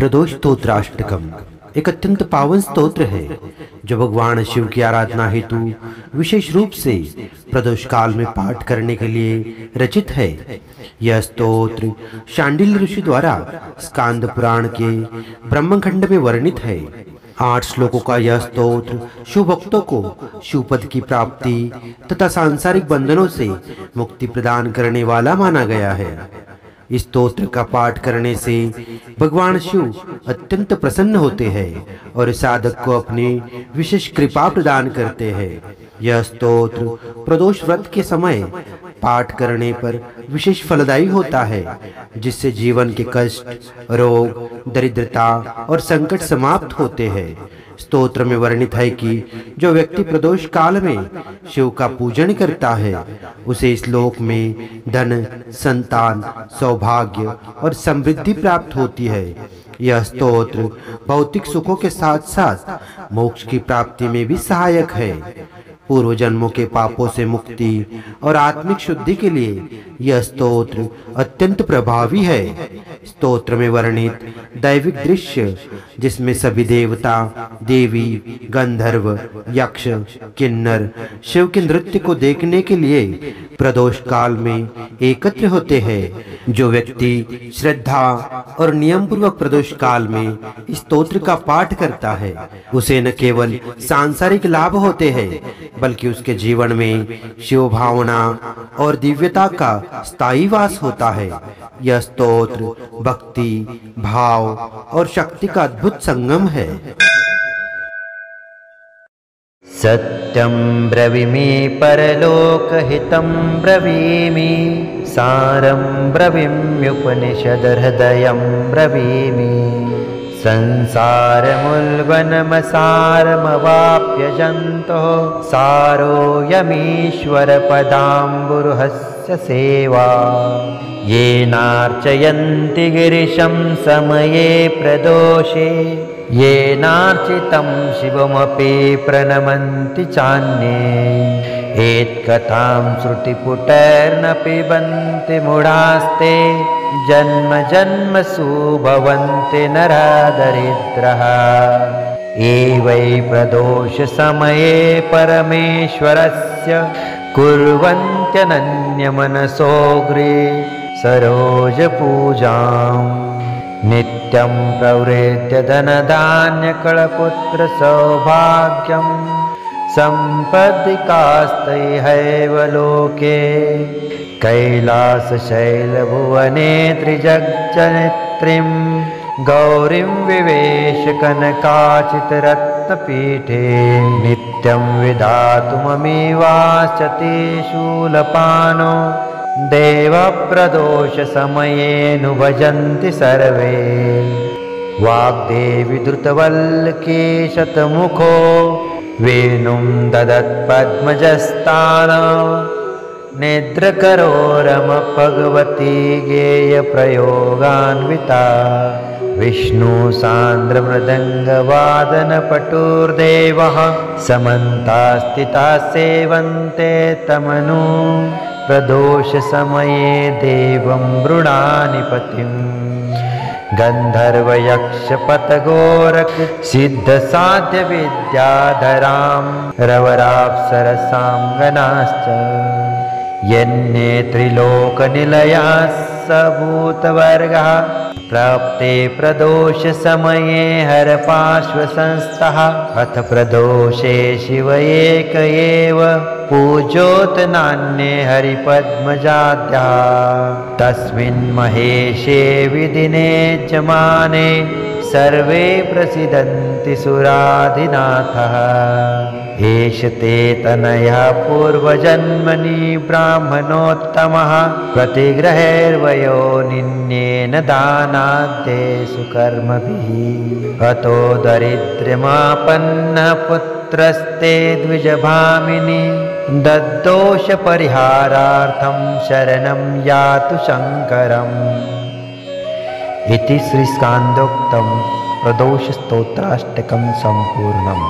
प्रदोष स्तोत्राष्टकम एक अत्यंत पावन स्तोत्र है जो भगवान शिव की आराधना हेतु विशेष रूप से प्रदोष काल में पाठ करने के लिए रचित है। यह स्तोत्र शांडिल्य ऋषि द्वारा स्कांद पुराण के ब्रह्मखंड में वर्णित है। 8 श्लोकों का यह स्तोत्र शिव भक्तों को शिवपद की प्राप्ति तथा सांसारिक बंधनों से मुक्ति प्रदान करने वाला माना गया है। इस स्तोत्र का पाठ करने से भगवान शिव अत्यंत प्रसन्न होते हैं और साधक को अपनी विशेष कृपा प्रदान करते हैं। यह स्तोत्र प्रदोष व्रत के समय पाठ करने पर विशेष फलदायी होता है, जिससे जीवन के कष्ट, रोग, दरिद्रता और संकट समाप्त होते हैं। स्तोत्र में वर्णित है कि जो व्यक्ति प्रदोष काल में शिव का पूजन करता है उसे इस लोक में धन, संतान, सौभाग्य और समृद्धि प्राप्त होती है। यह स्तोत्र भौतिक सुखों के साथ साथ मोक्ष की प्राप्ति में भी सहायक है। पूर्व जन्मों के पापों से मुक्ति और आत्मिक शुद्धि के लिए यह स्तोत्र अत्यंत प्रभावी है। स्तोत्र में वर्णित दैविक दृश्य, जिसमें सभी देवता, देवी, गंधर्व, यक्ष, किन्नर शिव के नृत्य को देखने के लिए प्रदोष काल में एकत्र होते हैं। जो व्यक्ति श्रद्धा और नियम पूर्वक प्रदोष काल में इस स्तोत्र का पाठ करता है उसे न केवल सांसारिक लाभ होते हैं बल्कि उसके जीवन में शिव भावना और दिव्यता का स्थायी वास होता है। यह स्तोत्र भक्ति, भाव और शक्ति का अद्भुत संगम है। सत्यं ब्रवीमि परलोकहितं ब्रवीमि, सारं ब्रवीम्युपनिषदहृदयं ब्रवीमि। संसारमुल्बणमसारमवाप्यजन्तोः सारोऽयमीश्वरपदाम्बुरुहस्य सेवा। येनार्चयन्ति गिरिशं समये प्रदोषे, येनार्चितं शिवमपि प्रणमन्ति चान्ये। एत्कथां श्रुतिपुटैर्न पिबन्ति मूढास्ते, जन्म जन्मसु भवन्ति नरदरिद्रः। एवै प्रदोष समये परमेश्वरस्य कुर्वन्त्यनन्यमनसोऽग्रे सरोज पूजाम्। नित्यं प्रवृत्य धनधान्यकळपुत्र सौभाग्यं, सम्पद्विकास्तैहैव लोके। कैलासशैलभुवने त्रिजगज्जनित्रीं, गौरीं विवेश कनकाचितरत्नपीठे। नित्यं विधातुममीवाश्चति शूलपानो, देवप्रदोषसमयेऽनुभजन्ति सर्वे। वाग्देवी द्रुतवल्लकी शतमुखो, वेणुं ददत्पद्मजस्तानं। नेत्रकरो रमः भगवती गेयप्रयोगान्विता। विष्णुसान्द्रमृदङ्गवादनपटुर्देवः, समन्तास्थिताः सेवन्ते तमनु। प्रदोषसमये देवं मृडानिपतिम्। गन्धर्वयक्षपतगोरख सिद्धसाध्यविद्याधरां, रवराप्सरसां गणाश्च। यन्ये त्रिलोकनिलयाः स भूतवर्गः, प्राप्ते प्रदोषसमये हरपार्श्वसंस्थः। अथ प्रदोषे शिव एक एव, पूजोत नान्ये हरिपद्मजाद्याः। तस्मिन् महेशे विदिने जमाने, सर्वे प्रसीदन्ति सुराधिनाथः। एष ते तनयः पूर्वजन्मनि ब्राह्मणोत्तमः, प्रतिग्रहैर्वयो निन्येन दानाद्येषु कर्मभिः। अतो दरिद्र्यमापन्नः पुत्रस्ते द्विजभामिनी, दद्दोषपरिहारार्थं शरणं यातु शङ्करम्। इति श्रीस्कान्दोक्तं प्रदोषस्तोत्राष्टकं सम्पूर्णम्।